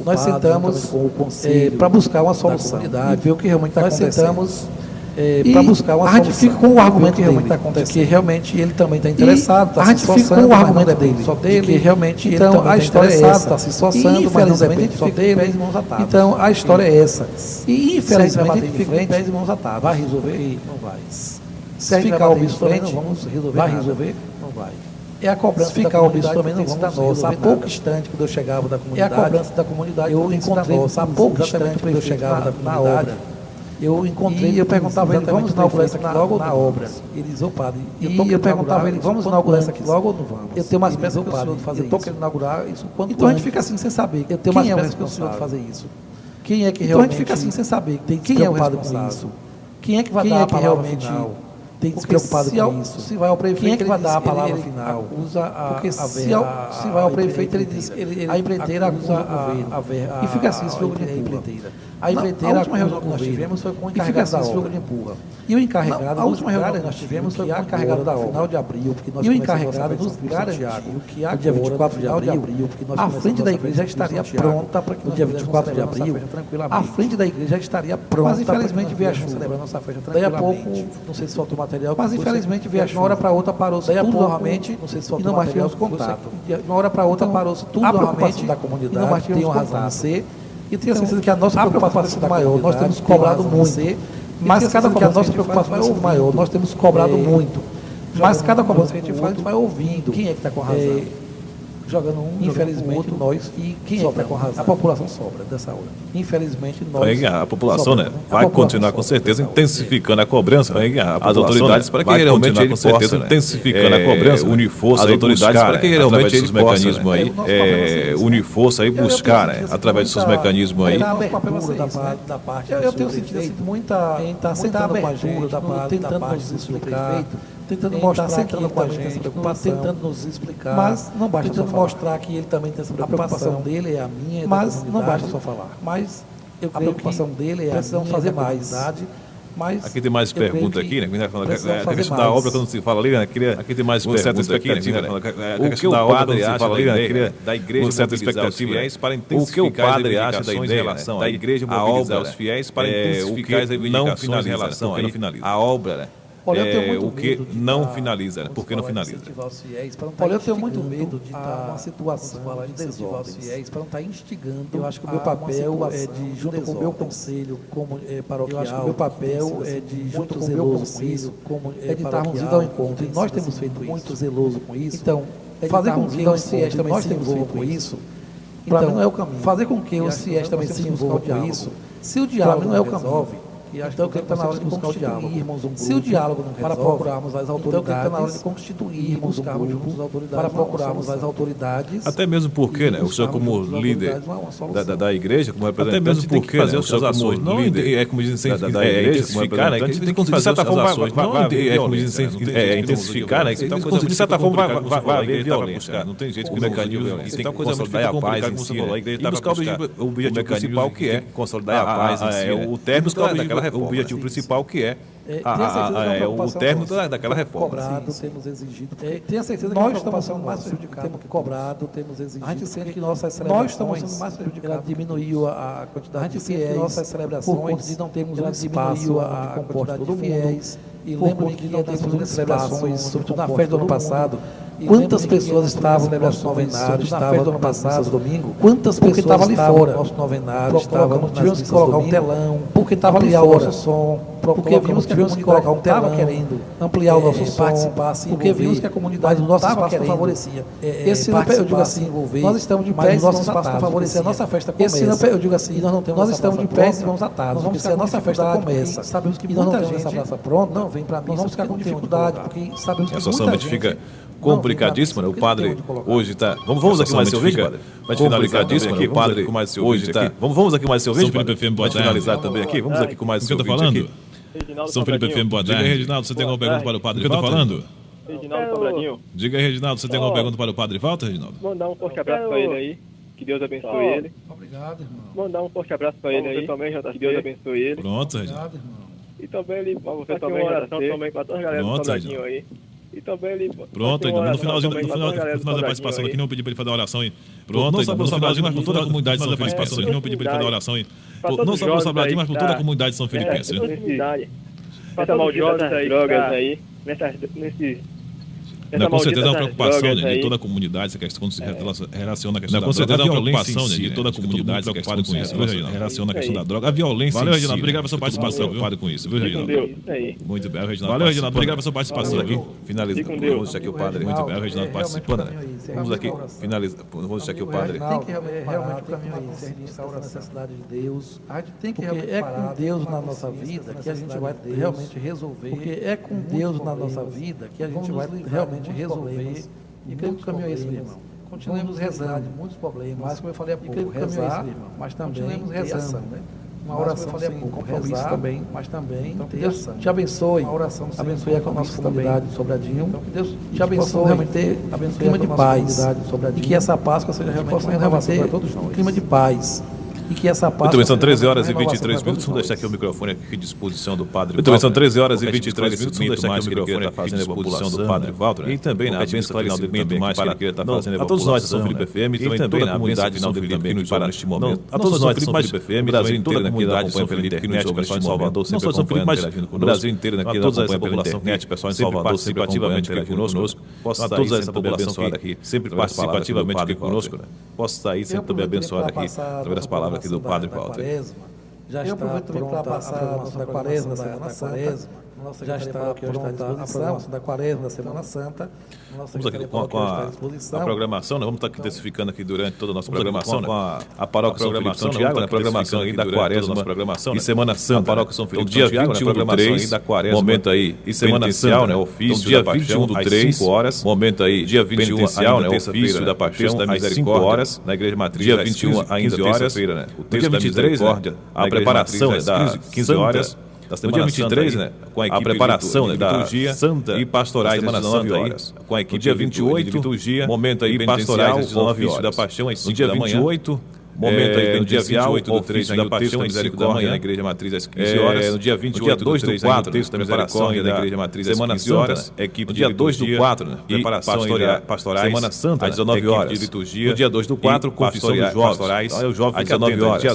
Speaker 2: Nós sentamos com o conselho para buscar uma solução e ver o que realmente está acontecendo. Nós sentamos para buscar uma solução. A gente fica com o argumento que realmente está acontecendo, que realmente ele também está interessado, a gente fica com o argumento dele, só dele, que realmente então a história é essa, está se esforçando, mas não depende só dele, então a história é essa. E infelizmente a gente fica com pés e mãos atados. Vai resolver? Não vai. Se ficar o frente, vamos resolver. Vai resolver? Não vai. É a cobrança ficar obeso também não vamos nossa. A pouco instante quando eu chegava da comunidade, é a cobrança da comunidade. Eu encontrei nossa. A pouco instante quando eu chegava na obra, eu encontrei e eu perguntava a ele, vamos inaugurar isso aqui logo na obra? Eles, ô padre, eu perguntava a ele, vamos inaugurar isso aqui logo ou não vamos? Eu tenho mais pressa que o senhor de fazer isso. Eu estou querendo inaugurar isso quanto antes. Então a gente fica assim sem saber. Eu tenho mais pressa que o senhor de fazer isso. Quem é que realmente... Então a gente fica assim sem saber. Quem é o responsável com isso? Quem é que vai dar a palavra final? Tem que se preocupado com isso. Se vai ao prefeito, quem é que vai dar a palavra final? Porque se vai ao prefeito, ele diz, a empreiteira acusa a e fica assim esse jogo de empurra. A empreiteira, a última reunião que nós tivemos foi com o encarregado da obra. E o encarregado, a última reunião que nós tivemos foi com o encarregado da obra. Final de abril, porque nós começamos no dia 24 de abril, porque nós a frente da igreja já estaria pronta para que no dia 24 de abril, a frente da igreja já estaria pronta. Mas infelizmente veio a chuva. Daí a pouco, não sei se faltou material, mas infelizmente veio a chuva. De uma hora para outra parou-se tudo novamente, não sei se faltou material, e não mais tivemos contato. De uma hora para outra parou-se tudo novamente da comunidade, e não mais tivemos razão de ser. E tenho certeza que a nossa preocupação é maior, nós temos cobrado muito, mas cada que a nossa preocupação é maior, nós temos cobrado muito, mas cada cobrança que a gente faz, a gente vai ouvindo quem é que está com razão. Jogando infelizmente, outro, nós, e quem é que está com razão? A população sobra dessa hora. Infelizmente, nós...
Speaker 1: A população, né, vai continuar com certeza intensificando a cobrança, as autoridades, para que realmente ele possa, intensificando a cobrança, unir força, as autoridades, para que realmente eles mecanismos aí, unir força e buscar, né, através desses mecanismos aí.
Speaker 2: Eu tenho sentido muita abertura da parte do prefeito, tentando mostrar que ele também tem essa preocupação, tentando nos explicar, mas não basta só mostrar que ele também tem essa preocupação. A preocupação dele é a minha, mas não basta só falar. Mas eu creio que a preocupação dele é precisamos fazer mais. Mas
Speaker 1: aqui tem mais perguntas aqui, né? A questão da obra, quando se fala ali, né? Aqui tem mais perguntas aqui, né? O que o padre acha da igreja certa expectativa para intensificar as reivindicações em relação da igreja mobilizar os fiéis para intensificar as reivindicações em relação à obra, né?
Speaker 2: Olha, eu tenho muito
Speaker 1: o que não finaliza, né? Por que não finaliza?
Speaker 2: Olha, eu tenho muito medo de estar uma situação de desordens, para não estar instigando. Eu acho que o meu papel é de, junto com o meu conselho como paroquial, eu acho que o meu papel é de, junto com o meu conselho, é de estarmos indo ao encontro. E nós temos feito muito zeloso com isso. Então, fazer com que os fiéis também se envolvam com isso, para mim não é o caminho. Fazer com que os fiéis também se envolvam com isso, se o diálogo não é o caminho. Então, eu creio que está na hora de buscar o diálogo. Se o diálogo não resolve, para procurarmos as autoridades, então, eu creio que está na hora de constituirmos um grupo para procurarmos as autoridades.
Speaker 1: Até mesmo porque, né, o senhor como líder da igreja, como representante, até mesmo porque fazer as suas ações, não é como dizem da igreja, como representante, a gente tem que fazer as ações, não é como dizem intensificar, né, de certa forma vai haver violência, não tem jeito que o mecanismo tem que consolidar a paz em si, e buscar o objetivo principal que é consolidar a paz em si, o término daquela reforma, o objetivo principal que é o término daquela reforma.
Speaker 2: Cobrado, temos exigido. Tenha certeza que nós estamos sendo mais prejudicados. Temos cobrado, temos exigido. A gente sente que nossas celebrações, nós estamos sendo mais prejudicados. Ela diminuiu a quantidade de fiéis. Nossas celebrações, por conta de não termos um espaço a quantidade de fiéis. E lembro-me que não temos celebrações, sobretudo na festa do ano passado. Quantas pessoas estavam no nosso novenário, estavam no ano passado, domingo? Quantas pessoas estavam ali fora? No nosso novenário, estavam, tivemos que colocar um telão, porque estava ali o nosso som, porque vimos que tivemos que colocar um telão, querendo ampliar o nosso som, porque vimos que a comunidade do nosso espaço favorecia. Esse ano, eu digo assim, nós estamos de pé e nosso espaço favorecia a nossa festa começa. Esse ano, eu digo assim, nós estamos de pé e vamos atados, porque se a nossa festa começa, sabemos que muita gente essa praça pronta, não vem para mim, vamos ficar com dificuldade, porque sabemos que muita gente
Speaker 1: complicadíssima, né? O padre hoje está... Vamos aqui mais seu vídeo, padre? Para finalizadíssima aqui, padre, com mais seu vídeo aqui. Vamos aqui mais seu vídeo, padre? Para finalizar também aqui, vamos aqui com mais seu vídeo aqui.
Speaker 4: São Felipe FM, boa tarde.
Speaker 1: Diga aí, Reginaldo, você tem alguma pergunta para o padre? O que eu estou falando?
Speaker 4: Reginaldo Sobradinho.
Speaker 1: Diga aí, Reginaldo, você tem alguma pergunta para o padre Walter, Reginaldo?
Speaker 4: Mandar um forte abraço para ele aí. Que Deus abençoe ele.
Speaker 2: Obrigado, irmão.
Speaker 4: Mandar um forte abraço para ele aí. Também, que Deus abençoe ele.
Speaker 1: Pronto, Reginaldo.
Speaker 2: Obrigado, irmão.
Speaker 4: E também ele, para você também, uma oração também para toda a galera do Sobradinho aí. E também ele...
Speaker 1: Pronto, no finalzinho da participação aqui, não pedi para ele fazer uma oração aí. Pronto, no finalzinho, mas por toda a comunidade de São Felipense aqui, não pedi para ele fazer uma oração aí. Não só para o Sobradinho, mas por toda a comunidade de São Felipense.
Speaker 4: Essa maldita drogas aí, nesses
Speaker 1: Não, com certeza é uma
Speaker 4: maldita
Speaker 1: preocupação,
Speaker 4: drogas
Speaker 1: né, de
Speaker 4: aí.
Speaker 1: toda a comunidade, essa questão, quando se relaciona a questão da droga. Com certeza é uma preocupação, né, de toda a comunidade, essa questão, quando se relaciona a questão da droga. A violência. Valeu, Reginaldo. Obrigado pela sua participação. Preocupado com isso, viu, Reginaldo? Muito bem, Reginaldo. Valeu, Reginaldo. Obrigado pela sua participação, viu? Finalizando. Vamos deixar aqui o padre. Muito bem, o Reginaldo participando, né? Vamos aqui finalizar. Vamos deixar aqui o padre.
Speaker 2: Tem que realmente o caminho aí, se a gente está a necessidade de Deus, a gente tem que realmente é com Deus na nossa vida que a gente vai realmente resolver. Porque é com Deus na nossa vida que a gente vai realmente resolver. E creio que o caminho é esse, meu irmão. Continuemos rezando, muitos problemas, mas como eu falei há pouco, rezar, mas também continuemos rezando, né? Uma oração sem compromisso também, mas também então, Deus te abençoe. Uma oração abençoe a nossa comunidade de Sobradinho. Então, Deus te abençoe realmente ter um clima de paz. E que essa Páscoa seja realmente uma renovação para todos nós. Um clima de paz. E que essa Páscoa.
Speaker 1: Muito bem, são 13 horas e 23 minutos. Vamos deixar aqui o microfone aqui à disposição do Padre. Muito bem, são 13 horas e 23 minutos. Vamos deixar aqui o microfone aqui à disposição do Padre Walter. E também na bênção esclarecimento mais que ele queria estar fazendo a todos nós da São Felipe FM e também na comunidade de São Felipe que nos para neste momento. A todos nós da São Felipe FM, Brasil inteiro aqui da acompanha pela internet, o pessoal em Salvador sempre acompanhando, interagindo conosco. O Brasil inteiro aqui da acompanha pela internet, o pessoal em Salvador sempre ativamente interagindo conosco. Posso estar aí essa população aqui sempre participa ativamente aqui conosco. Posso estar aí sempre também abençoado aqui através das palavras aqui do Padre Walter.
Speaker 2: Já está pronta a programação da Quaresma, da Semana Santa. Já está pronta a programação da Quaresma, da Semana Santa.
Speaker 1: Vamos aqui com a programação, né? Vamos estar aqui intensificando aqui durante toda a nossa programação, com a Paróquia São Felipe São Tiago, a programação aí da Quaresma e Semana Santa. A Paróquia São Felipe São Tiago, a programação aí da Quaresma, momento aí e Semana Santa, né? Ofício da Paixão às 5 horas, momento aí dia 21 inicial, né? Ofício da Paixão às 5 horas na Igreja Matriz, dia 21 às 15 horas, o texto da Misericórdia, a preparação das 15 horas. No dia 23, né, com a preparação da liturgia santa e pastorais às 19 horas. Com a equipe dia 28, liturgia, momento aí pastorais às 19 horas. Da Paixão às 5 da manhã. No dia 28, momento aí no dia 28 do 3 da Paixão às 5 da manhã na Igreja Matriz às 15 horas. No dia 28 do 3 do 4, texto da Misericórdia da Igreja Matriz às 15 horas. Equipe no dia 2 do 4, né, preparação pastorais Semana Santa às 19 horas. De liturgia. No dia 2 do 4, confissão dos jovens. Às 19 horas. No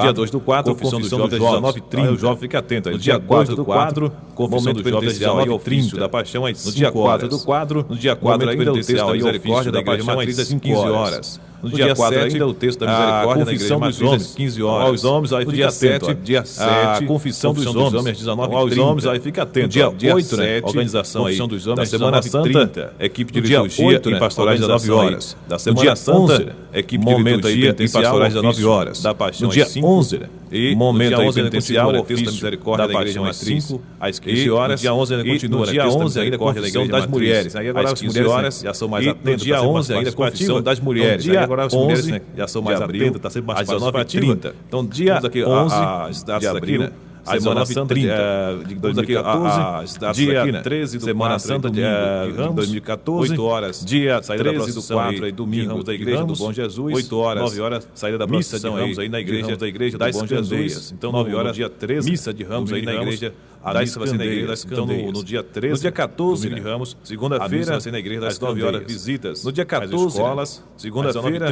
Speaker 1: dia 2 do 4, confissão dos jovens às 19h30. O jovem fica atento. No dia 4 do 4, confissão dos jovens às 19h30. Da Paixão às 5 horas. No dia 4 do 4, no dia 4 ainda o texto da Misericórdia da Igreja Matriz às 15 horas. No dia 4 ainda o texto da Misericórdia da Igreja Matriz às 15 horas. Aos homens, aí fica atento. Dia 7, a confissão dos homens às 19h30. Aos homens, aí fica atento. Dia 8, né? Organização aí da Semana Santa, equipe de liturgia e pastorais às 19 horas. Da Semana Santa, equipe de liturgia e pastorais às 19 horas. Da Paixão às 5. E momento aí penitencial, o ofício da Misericórdia da Igreja Matriz às 15 horas. Dia 11 ainda continua, dia 11 ainda confissão das mulheres. Aí agora as mulheres já são mais atentas. Dia 11 ainda confissão das mulheres. Agora as mulheres, né, já são mais atentas, está sempre mais participativa. Então, dia 11 de abril, Semana Santa de 2014, dia 13 do Semana Santa de 2014, 8 horas, dia 13 do 4, domingo da Igreja do Bom Jesus, 8 horas, 9 horas, saída da missa de Ramos aí na Igreja da Bom Jesus. Então, 9 horas, dia 13, missa de Ramos aí na Igreja. A missa vai ser na Igreja das Candeias. Então, no dia 13, no dia 14 de Ramos, segunda-feira, vai ser na Igreja das 9 horas, visitas. No dia 14, às escolas, segunda-feira,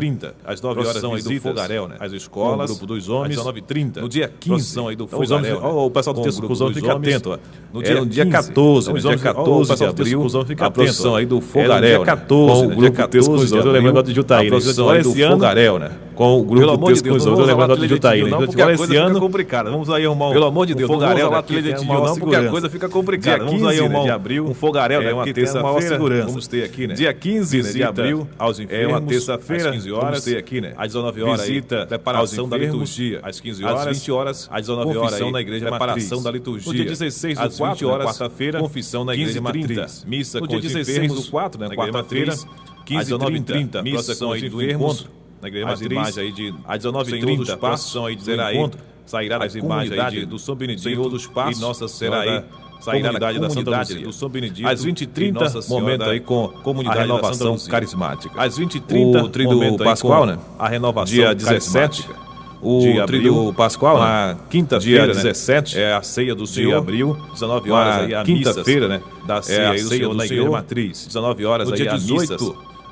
Speaker 1: às 9 horas, visitas aí do Fogaréu, né? As escolas, o grupo dos homens, às 9h30. No dia 15, aí do Fogaréu. O pessoal do Texto Cusão fica atento. No dia 14, dia 14 de abril, a procissão aí do Fogaréu. Dia 14, o grupo Texto Cusão. Eu lembrando de Jutaí. A procissão aí do Fogaréu, né? Com o grupo Texto Cusão. Eu lembrando de Jutaí. Porque a coisa fica complicada. Vamos aí arrumar um... Pelo amor de Deus, não vamos falar não, porque a coisa fica complicada. Vamos aí arrumar de abril, um Fogaréu, né? Uma terça-feira, vamos ter aqui, né? Dia 15 de abril, aos enfermos, uma terça-feira, às 15 horas, vamos ter aqui, né? Às 19 horas, visita, preparação da liturgia, às 15 horas, às 20 horas, às 19 horas, confissão na Igreja Matriz, preparação da liturgia. No dia 16 do 4, quarta-feira, confissão na Igreja Matriz, missa com os enfermos, do 4, né? Quarta-feira, 15h30, missa com os enfermos, na Igreja Matriz, às 19h30, procissão aí de Zeraí, sairá das imagens aí do São Benedito dos Passos, e Nossa Senhora sairá da comunidade do São Benedito. Às 20h30, momento aí com a renovação carismática. Às 20h30, o Tríduo Pascual, né? A renovação dia 17, o Tríduo Pascual, na quinta-feira, dia 17, é a ceia do Senhor. De abril, 19 horas aí a quinta-feira, né? Da ceia aí do Senhor na Igreja Matriz. 19 horas aí a missa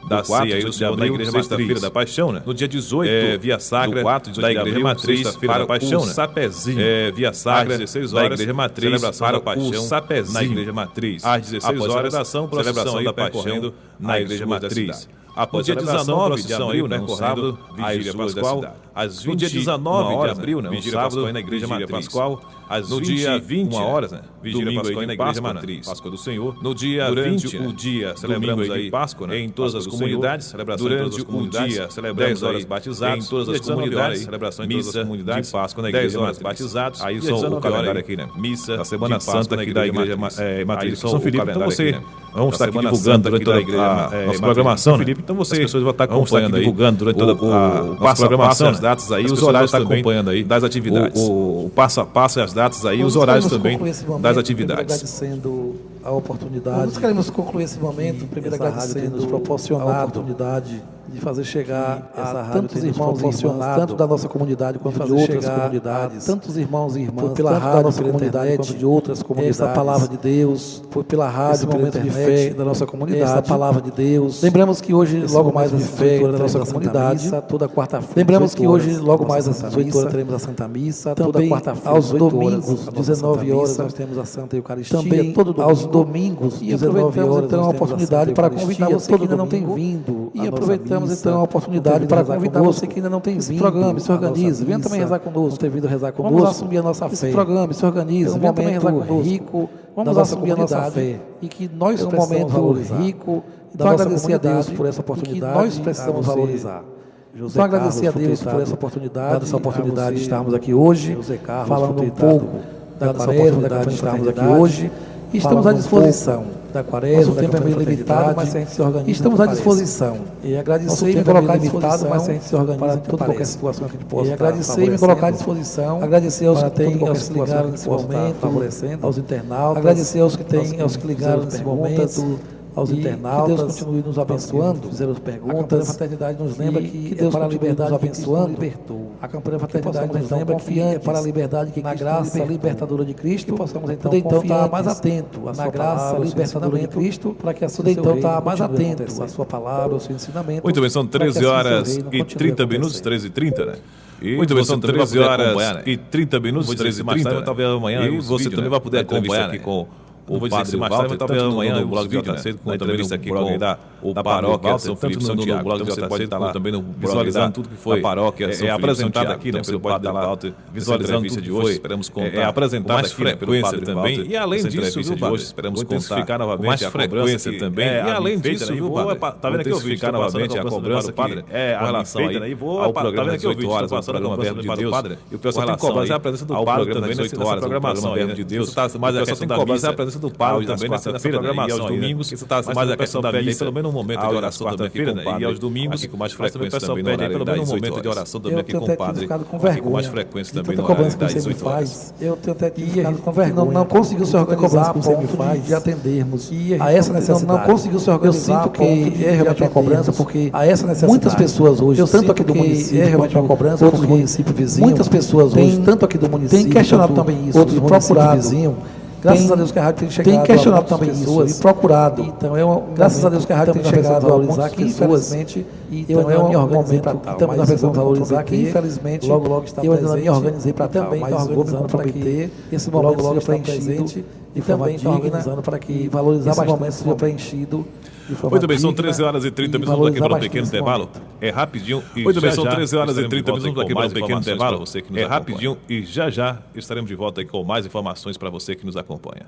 Speaker 1: da ceia aí do Senhor na Igreja Sexta-feira da Paixão, né? No dia 18, via sacra da Igreja Matriz, sexta-feira da Paixão, né? Sapezinho, via sacra, às 16 horas, da Igreja Matriz, celebração da Paixão, Sapezinho, na Igreja Matriz. Às 16 horas, celebração da Paixão na Igreja Matriz. Após dia 19 de abril, né, no sábado, vigília pascual, às 20 dia 19 de abril, né, vigília pascual na Igreja Matriz. No dia 20 horas, né, vigília pascual na Igreja Matriz. Páscoa do Senhor. No dia 20, o dia celebramos aí Páscoa, né, em todas as comunidades, celebração durante o dia celebramos 10 horas batizados, em todas as comunidades, celebração em todas as comunidades, de Páscoa na Igreja 10 horas batizados. Aí só o calendário aqui, né, missa da Semana Santa aqui da Igreja Matriz São Felipe. Então você vamos estar aqui divulgando durante toda a nossa programação, né? Então você, as pessoas vão estar acompanhando aí, divulgando durante toda a programação, as datas aí, os horários também acompanhando aí das atividades. O passo a passo e as datas aí, os horários também das atividades.
Speaker 2: Agradecendo a oportunidade. Nós queremos concluir esse momento, primeiro agradecendo nos proporcionado a oportunidade de fazer chegar a tantos irmãos e irmãs, tanto da nossa comunidade quanto de outras comunidades, tantos irmãos e irmãs, pela rádio da nossa comunidade quanto de outras comunidades. Essa palavra de Deus, foi pela rádio, momento de fé da nossa comunidade, essa palavra de Deus. Lembramos que hoje, logo mais às 18 horas da nossa comunidade, toda quarta-feira. Lembramos que hoje, logo mais às 18 horas, teremos a Santa Missa, toda quarta-feira, aos domingos, 19 horas, nós temos a Santa Eucaristia, também aos domingos, 19 horas, então, a oportunidade para convidar você que ainda não tem vindo. E aproveitamos então a oportunidade para convidar você que ainda não tem vindo. Programa, se organize, venha também rezar conosco. Não ter vindo rezar conosco. Vamos assumir a nossa fé. Programa, se organize, venha também rezar conosco. Rico, vamos assumir a nossa fé. E que nós precisamos valorizar. Rico, então agradecer a Deus por essa oportunidade. Nós precisamos valorizar. Então agradecer a Deus por essa oportunidade de estarmos aqui hoje, falando um pouco da Quaresma, de estarmos aqui hoje. E estamos à disposição da Quaresma, o tempo é meio limitado, mas a gente se organiza. Estamos à disposição. E agradecer e me colocar à disposição, mas a gente se organiza para toda qualquer situação que a gente possa. E agradecer e me colocar à disposição. Agradecer aos que têm, aos que ligaram nesse momento, favorecendo, aos internautas. Agradecer aos que têm, aos que ligaram nesse momento, aos internautas. Que Deus continue nos abençoando, fizeram perguntas. A fraternidade nos lembra que Deus para a liberdade nos abençoando. A campanha da fraternidade nos lembra que é para a liberdade que na graça libertadora de Cristo, possamos então estar mais atento na graça libertadora de Cristo, para que assim então estar mais atento à sua palavra, ao seu ensinamento.
Speaker 1: Muito bem, são 13 horas e 30 minutos, 13h30, né? Muito bem, são 13 horas e 30 minutos, 13h30, talvez amanhã. E você também vai poder acompanhar aqui com o padre Walter, talvez amanhã no blog de JC, com a entrevista aqui com da paróquia São Felipe Santiago. Então você pode estar lá também visualizando tudo que foi a paróquia São Felipe Santiago aqui, né? Você pode estar lá visualizando tudo de hoje. Esperamos contar apresentar mais frequência também. E além disso, viu, Padre? Esperamos intensificar novamente a frequência também. E além disso, viu, Padre? Tá vendo aqui intensificar novamente a cobrança, Padre? Com relação aí ao programa das 18 horas, o programa Verbo de Deus. E o pessoal tem que cobrar a presença do Padre também nas 18 horas, o programa Verbo de Deus. Mas a questão tem que cobrar a presença do Padre também nessa programação, e aos domingos, isso está mais a questão da missa, pelo menos um momento de oração quarta-feira, né? E aos domingos, com mais frequência também no horário das 18 horas. De oração também aqui com o Padre, com mais frequência também no horário das 18 horas.
Speaker 2: Eu tenho até ficado com vergonha. Não conseguiu se organizar a ponto de atendermos a essa necessidade. Não conseguiu se organizar. Eu sinto que é realmente uma cobrança, porque a essa necessidade. Muitas pessoas hoje, tanto aqui do município, é realmente uma cobrança, outros municípios vizinhos, muitas pessoas hoje, tanto aqui do município, têm questionado também isso, outros municípios vizinhos. Graças a Deus que a rádio tem chegado. Tem questionado também isso e procurado. Então graças a Deus que a rádio tem chegado a valorizar que infelizmente então eu me organizei para tal. Estamos na versão valorizar que infelizmente logo está presente. Eu ainda me organizei para também organizando para que esse momento seja preenchido e também está organizando para que valorizar esse momento seja preenchido.
Speaker 1: Muito bem, são 13 horas e 30 minutos aqui para um pequeno intervalo. É rapidinho. Muito bem, são 13 horas e 30 minutos aqui para um pequeno intervalo. É rapidinho e já estaremos de volta aí com mais informações para você que nos acompanha.